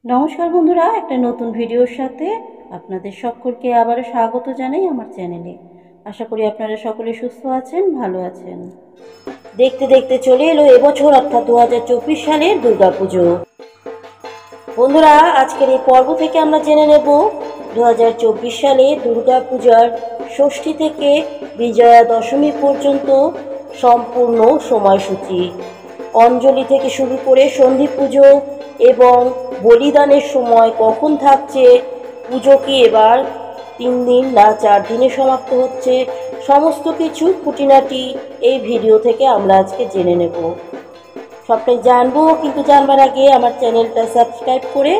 নমস্কার বন্ধুরা, একটা নতুন ভিডিওর সাথে আপনাদের সকলকে আবারও স্বাগত জানাই আমার চ্যানেলে। আশা করি আপনারা সকলে সুস্থ আছেন, ভালো আছেন। দেখতে দেখতে চলে এলো এবছর অর্থাৎ 2024 সালের দুর্গাপুজো। বন্ধুরা, আজকের এই পর্ব থেকে আমরা জেনে নেব 2024 সালে দুর্গাপূজার ষষ্ঠী থেকে বিজয়া দশমী পর্যন্ত সম্পূর্ণ সময়সূচি। অঞ্জলি থেকে শুরু করে সন্ধি পুজো এবং বলিদানের সময় কখন থাকছে, পুজো কি এবার 3 দিন না 4 দিনে সমাপ্ত হচ্ছে, সমস্ত কিছু খুঁটিনাটি এই ভিডিও থেকে আমরা আজকে জেনে নেব। সবটাই জানবো, কিন্তু জানবার আগে আমার চ্যানেলটা সাবস্ক্রাইব করে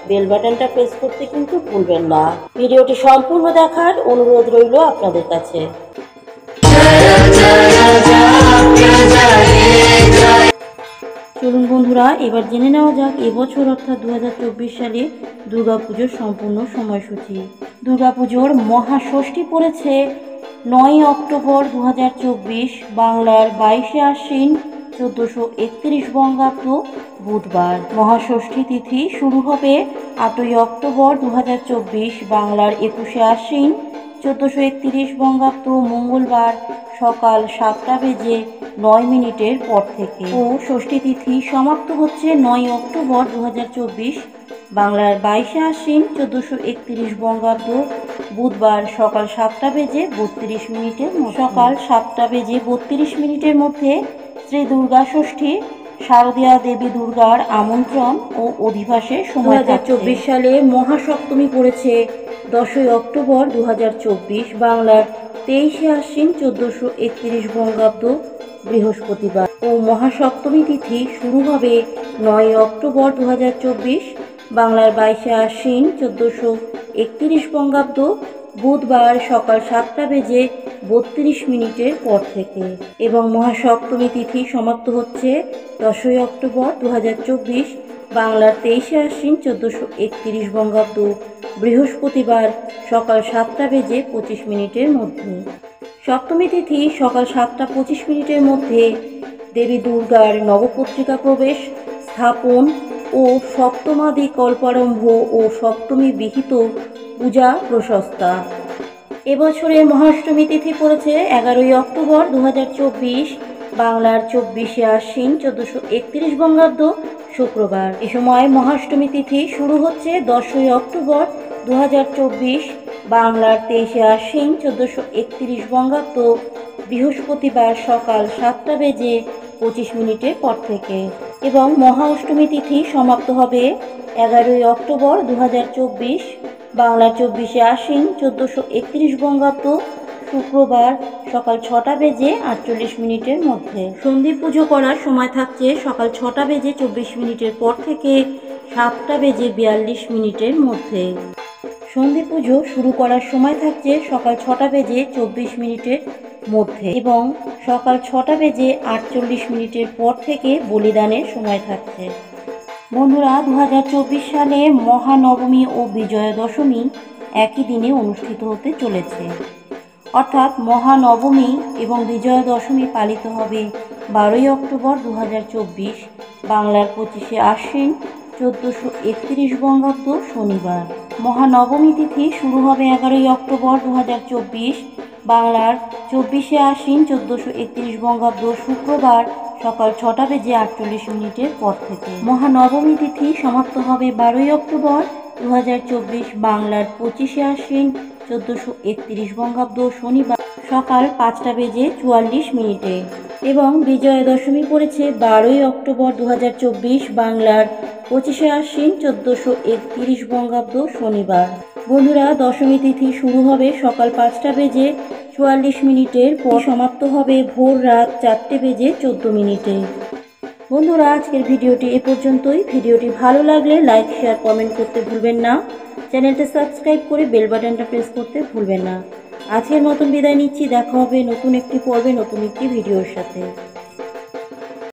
বেল বাটনটা প্রেস করতে কিন্তু ভুলবেন না। ভিডিওটি সম্পূর্ণ দেখার অনুরোধ রইল আপনাদের কাছে। চলুন বন্ধুরা, এবার জেনে নেওয়া যাক এবছর অর্থাৎ 2024 সালে দুর্গাপুজোর সম্পূর্ণ সময়সূচি। দুর্গাপুজোর মহাষষ্ঠী পড়েছে 9 অক্টোবর 2024, বাংলার 22শে আশ্বিন 1431 বঙ্গাব্দ বুধবার। মহাষষ্ঠী তিথি শুরু হবে 8ই অক্টোবর 2024, বাংলার 21শে আশ্বিন 1431 বঙ্গাব্দ মঙ্গলবার সকাল 7:09 পর থেকে। ও ষষ্ঠী তিথি সমাপ্ত হচ্ছে 9 অক্টোবর 2024, বাংলার 22শে আশ্বিন 1431 বঙ্গাব্দ বুধবার সকাল 7:32 সকাল 7:32 মধ্যে শ্রী দুর্গা ষষ্ঠী শারদীয়া দেবী দুর্গার আমন্ত্রণ ও অধিবাসের সময়। 2024 সালে মহাসপ্তমী পড়েছে 10ই অক্টোবর 2024, বাংলার 23শে আশ্বিন 1431 বঙ্গাব্দ বৃহস্পতিবার। ও মহাসপ্তমী তিথি শুরু হবে 9 অক্টোবর 2024, বাংলার 22শে আশ্বিন 1431 বঙ্গাব্দ বুধবার সকাল 7:32 পর থেকে। এবং মহাসপ্তমী তিথি সমাপ্ত হচ্ছে 10ই অক্টোবর 2024, বাংলার 23শে আশ্বিন 1431 বঙ্গাব্দ বৃহস্পতিবার সকাল 7:25 মধ্যে। সপ্তমী তিথি সকাল 7:25 মধ্যে দেবী দুর্গার নবপত্রিকা প্রবেশ, স্থাপন ও সপ্তমাদি কল্পারম্ভ ও সপ্তমী বিহিত পূজা প্রশস্তা। এবছরে মহাষ্টমী তিথি পড়েছে 11ই অক্টোবর 2024, বাংলার 24শে আশ্বিন 1431 বঙ্গাব্দ শুক্রবার। এ সময় মহাষ্টমী তিথি শুরু হচ্ছে 10ই অক্টোবর 2024, বাংলার 23শে আশ্বিন 1431 বঙ্গাব্দ বৃহস্পতিবার সকাল 7:25 পর থেকে। এবং মহা অষ্টমী তিথি সমাপ্ত হবে 11ই অক্টোবর 2024, বাংলার 24শে আশ্বিন 1431 বঙ্গাব্দ শুক্রবার সকাল 6:48 মধ্যে। সন্ধি পুজো করার সময় থাকছে সকাল 6:24 পর থেকে 7:42 মধ্যে। সন্ধি পুজো শুরু করার সময় থাকছে সকাল 6:24 মধ্যে এবং সকাল 6:48 পর থেকে বলিদানের সময় থাকছে। বন্ধুরা, 2024 সালে মহানবমী ও বিজয়া দশমী একই দিনে অনুষ্ঠিত হতে চলেছে। অর্থাৎ মহানবমী এবং বিজয়া দশমী পালিত হবে 12ই অক্টোবর 2024, বাংলার 25শে আশ্বিন 1431 বঙ্গাব্দ শনিবার। মহানবমী তিথি শুরু হবে 11ই অক্টোবর 2024, বাংলার 24শে আশ্বিন 1431 বঙ্গাব্দ শুক্রবার সকাল 6:48 পর থেকে। মহানবমী তিথি সমাপ্ত হবে 12ই অক্টোবর 2024, বাংলার 25শে আশ্বিন 1431 বঙ্গাব্দ শনিবার সকাল 5:44 এবং বিজয়া দশমী পড়েছে 12ই অক্টোবর 2024, বাংলার 25শে আশ্বিন 1431 বঙ্গাব্দ শনিবার। বন্ধুরা, দশমী তিথি শুরু হবে সকাল 5:44 পর সমাপ্ত হবে ভোর রাত 4:14। বন্ধুরা, আজকের ভিডিওটি এ পর্যন্তই। ভিডিওটি ভালো লাগলে লাইক, শেয়ার, কমেন্ট করতে ভুলবেন না। চ্যানেলটা সাবস্ক্রাইব করে বেল বাটনটা প্রেস করতে ভুলবেন না। আজকের মতন বিদায় নিচ্ছি। দেখা হবে নতুন একটি পর্বে নতুন একটি ভিডিওর সাথে।